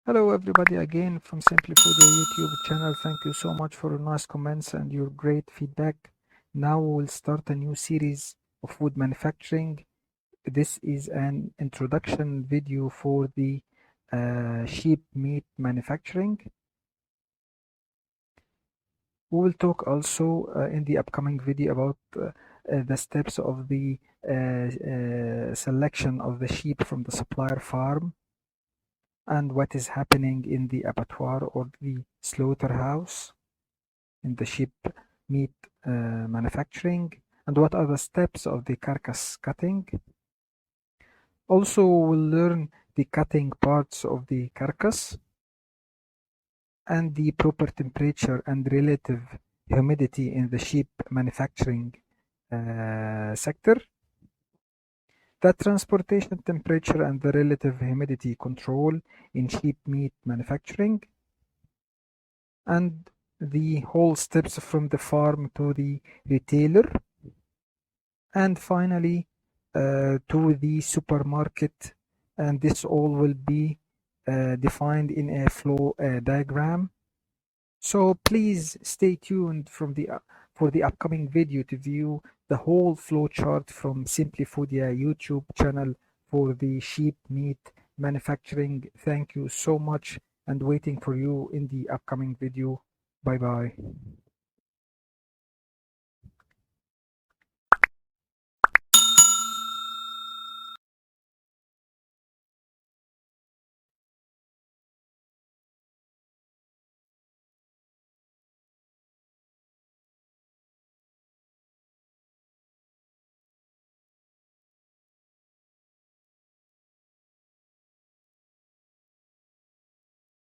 Hello everybody again from Simplyfoodea YouTube channel. Thank you so much for your nice comments and your great feedback. Now we'll start a new series of food manufacturing. This is an introduction video for the sheep meat manufacturing. We will talk also in the upcoming video about the steps of the selection of the sheep from the supplier farm, and what is happening in the abattoir or the slaughterhouse in the sheep meat manufacturing, and what are the steps of the carcass cutting. Also, we'll learn the cutting parts of the carcass and the proper temperature and relative humidity in the sheep manufacturing sector, the transportation temperature and the relative humidity control in sheep meat manufacturing, and the whole steps from the farm to the retailer, and finally to the supermarket, and this all will be defined in a flow diagram. So please stay tuned for the upcoming video to view the whole flow chart from Simplyfoodea YouTube channel for the sheep meat manufacturing. Thank you so much, and waiting for you in the upcoming video. Bye bye.